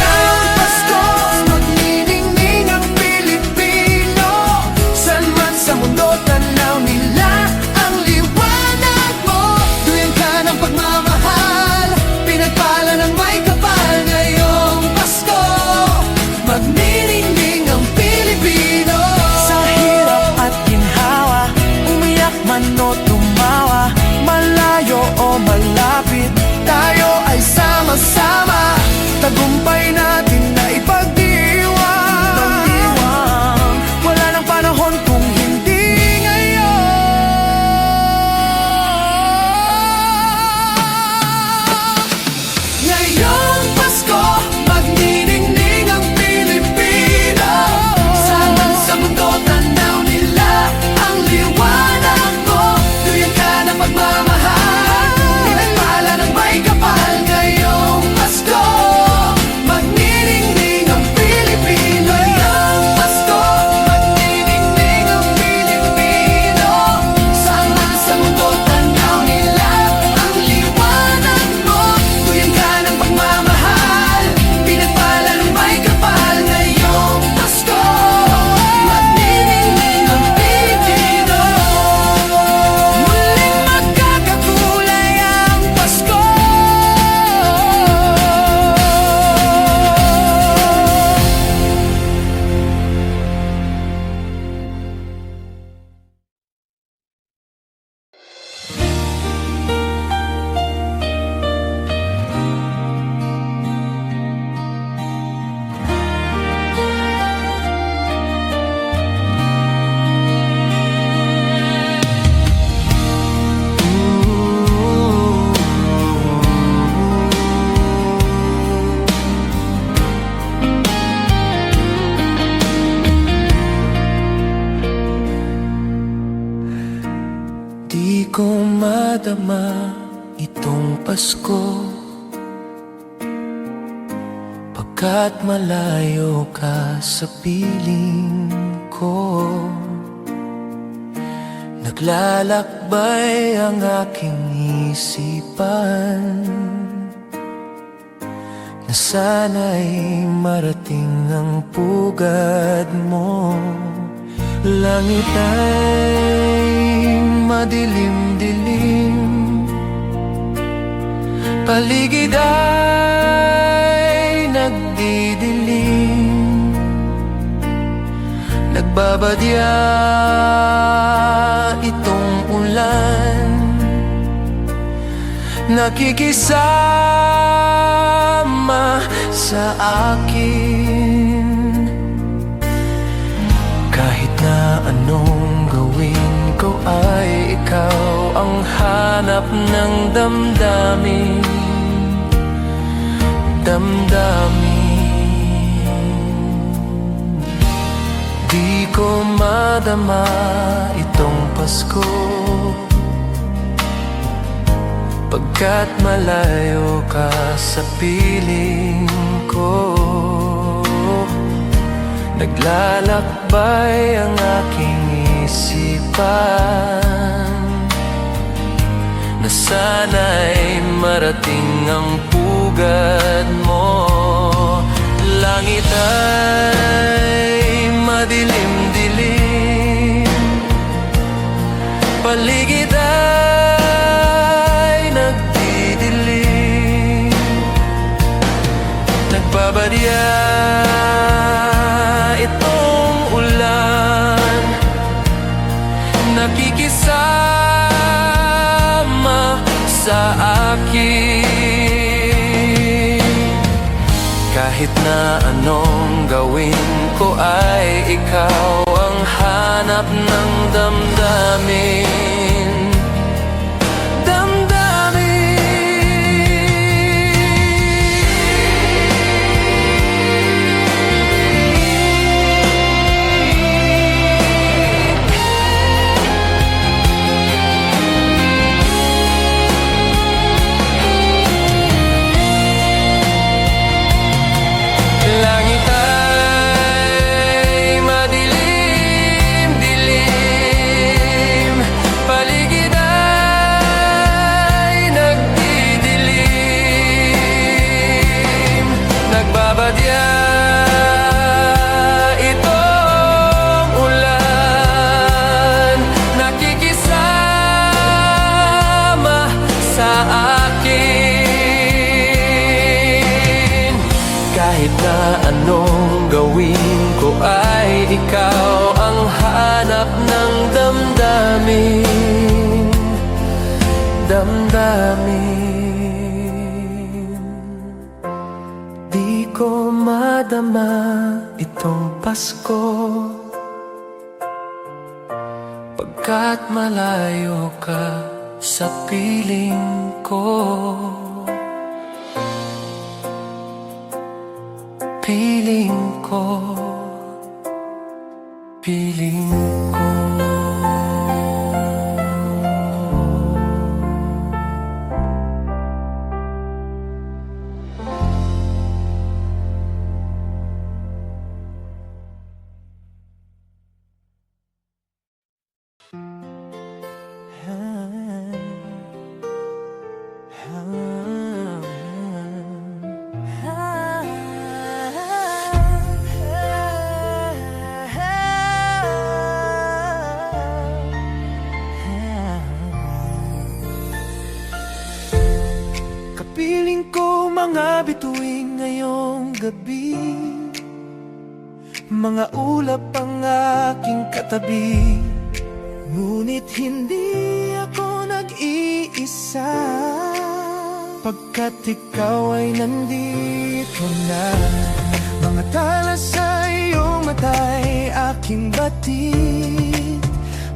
Ngayong Pasko magniningning ang Pilipino. San man sa mundo tanaw nila ang liwanag mo. Duyan ka ng pagmamahal, pinagpala ng may kapal. Ngayong Pasko magniningning ang Pilipino. Sa hirap at ginhawa, umiyak man o tumawa, malayo o malapit, Tayo ay sama-sama, tagumpay natin na ipagdiwang. pagdiwang. Wala nang panahon kung hindi ngayon. Ngayong Pasko, magniningning ang Pilipino. Saan man sa mundo tanaw nila ang liwanag mo. Duyan ka ng pagmamahal, pinagpala ng may kapal. Ngayong Pasko, magniningning ang Pilipino. Ngayong Pasko, magniningning ang Pilipino. Saan man sa mundo tanaw nila ang liwanag mo. Duyan ka ng pagmamahal, pinagpala ng may kapal. Ngayong Pasko, magniningning ang Pilipino. Muling magkakakulay ang Pasko. Di ko madama itong Pasko, pagkat malayo ka sa piling ko. Naglalakbay ang aking isipan, na sana'y marating ang pugad mo. Langit ay madilim-dilim, paligid ay nagdidilim. Nagbabadya itong ulan, nakikisama sa akin. Kahit na anong gawin ko ay ikaw ang hanap ng damdamin. Di ko madama itong Pasko, pagkat malayo ka sa piling ko. Naglalakbay ang aking isipan, na sana'y marating ang pugad mo. Langit ay madilim-dilim, paligid ay nagdidilim. Nagbabadya itong ulan, nakikisama sa akin. Kahit na anong gawin ko ay ikaw ang hanap ng damdamin. Langit ay madilim-dilim, paligid ay nagdidilim. Nagbabadya itong ulan, nakikisama sa akin. Kahit na anong gawin ko ay ikaw ang hanap ng damdamin. Damdamin. Di ko madama itong Pasko, pagkat malayo ka sa piling ko. Piling ko, piling ko. Kapiling ko mga bituin ngayong gabi, mga ulap ang aking katabi. Ngunit hindi ako nag-iisa, pagkat ikaw ay nandito na. Mga tala sa iyong mata'y aking batid,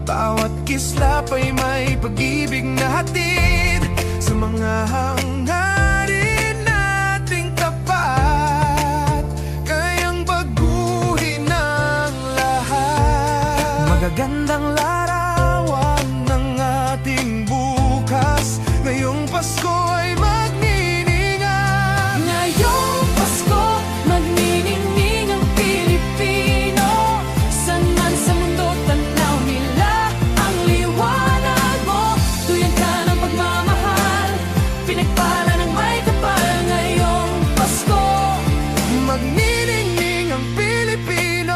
bawat kislap ay may pag-ibig na hatid. Sa mga hangarin nating tapat, kayang baguhin ang lahat. Magagandang larawan ng ating bukas, ngayong Pasko ay magniningan. Ngayong Pasko, magniningning ang Pilipino. San man sa mundo, tanaw nila ang liwanag mo. Tuyan ka ng pagmamahal, pinagpala ng may kapal. Ngayong Pasko, Magniningning ang Pilipino.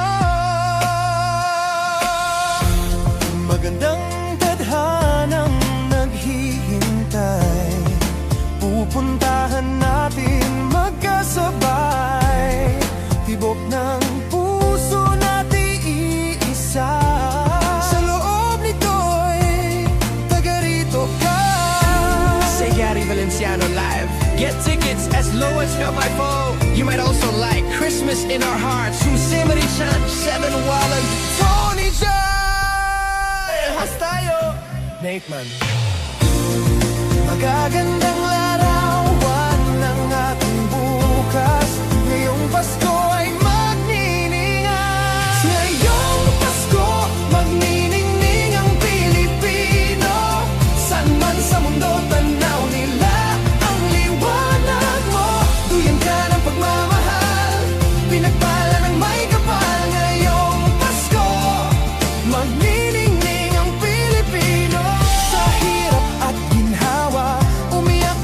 Magandang tadhanang naghihintay, pupuntahan natin magkasabay. Tibok ng puso natin iisa, sa loob nito'y taga rito ka. Say Gary Valenciano live. Get tickets as low as 5 You might also like Christmas in Our Hearts, Jose Marichan, Seven Wallen, Tony Jai! Hastayo! Nate Man. Magagandang larawan ng ating bukas, ngayong Pasko ay magniningan. Ngayong Pasko, magniningning ang Pilipino. San man sa mundo, tanaw nila ang liwanag mo. Duyan ka ng pagmamahal, pinagpala ng may kapal. Ngayong Pasko, magniningning ang Pilipino. Sa hirap at ginhawa, umiyak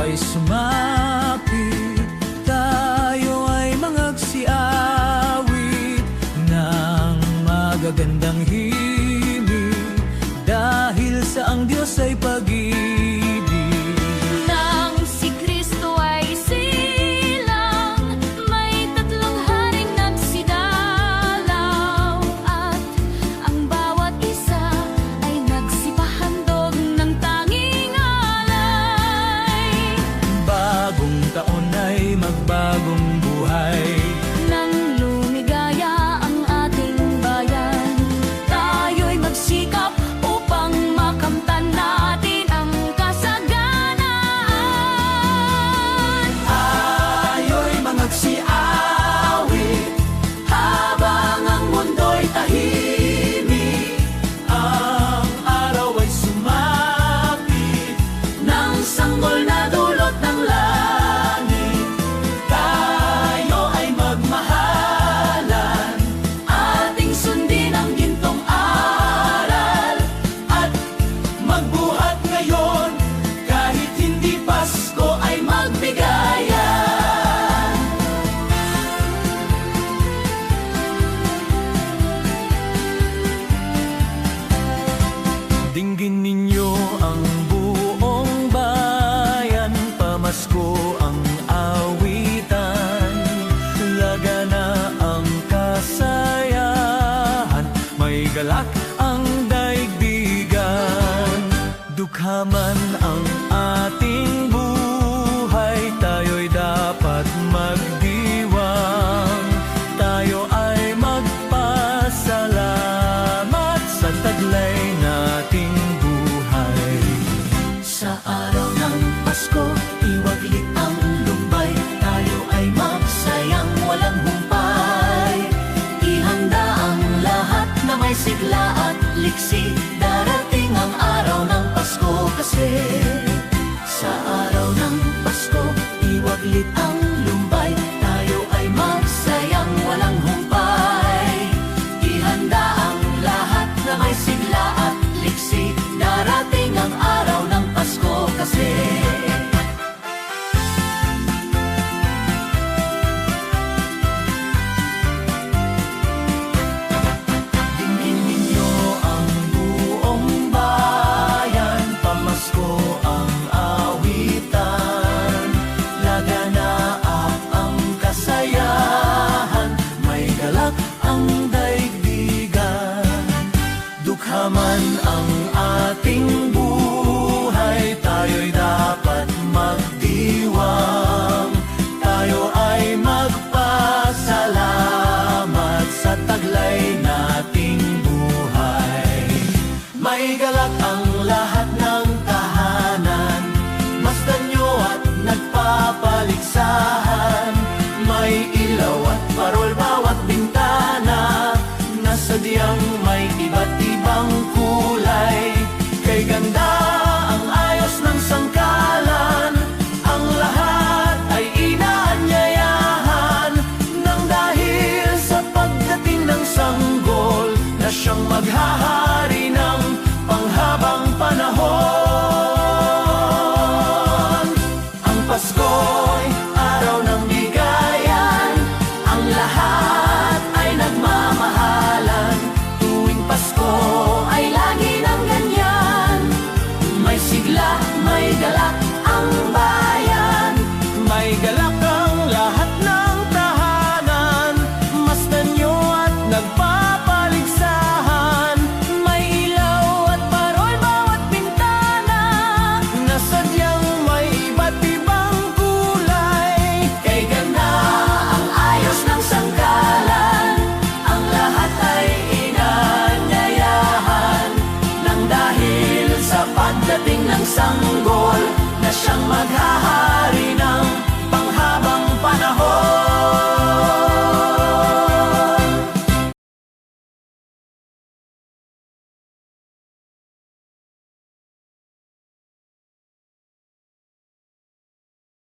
ay sumapit, tayo ay mangagsiawit ng magagandang himig, dahil sa ang Diyos ay pag-ibig. Nang si Kristo ay silang, may tatlong haring nagsidalaw, at ang bawat isa ay nagsipahandog ng tanging alay. Bagong taon ay magbagong buhay, Nang lumigaya ang ating bayan, tayo'y magsikap upang makamtan natin ang kasaganaan. tayo'y mangagsiawit habang ang mundo'y tahimik. Ang araw ay sumapit ng sanggol na dulot ng langit. Tayo ay magmahalan, ating sundin ang gintong aral, at magbuhat ngayon kahit hindi Pasko ay magbigayan. Dinggin ninyo ang buong bayan, pamasko ang awitan, lagana ang kasayahan, may galak ang daigdigan, dukhaman ang ating buhay, tayo'y dapat magdiwang, tayo ay magpasalamat sa taglay nating buhay. Sa araw ng Pasko, iwaglit ang lumbay, tayo ay magsayang walang humpay. Ihanda ang lahat na may sigla at liksi, darating ang araw ng Pasko kasi. Sa araw ng Pasko, iwaglit ang lumbay, tayo ay magsayang walang humpay. Ihanda ang lahat na may sigla at liksi, darating ang araw ng Pasko kasi. Dinggin ninyo ang buong bayan, pamasko ang awitan, laganap ang kasayahan, may galak ang daigdigan, dukhaman ang ating buhay, tayo'y dapat magdiwang, tayo ay magpasalamat sa taglay nating buhay. May galak ang lahat ng tahanan, masdan nyo at nagpapaligsahan, may ilaw at parol bawat bintana, na sadyang may iba't ibang kulay. Kay ganda ang ayos ng sangkalan, ang lahat ay inaanyayahan, nang dahil sa pagdating ng sanggol na siyang maghahari ng panghabang panahon. Ang Pasko'y araw ng bigayan, ang lahat ay nagmamahalan, tuwing Pasko ay lagi ng ganyan, may sigla, may galak ang bayan, may galak ang lahat ng tahanan, masdan nyo at nagpapaligsahan, may ilaw at parol bawat bintana, na sadyang may iba't ibang kulay. Kay ganda ang ayos ng sangkalan, ang lahat ay inanyayahan, nang dahil sa pagdating ng sanggol na siyang maghahari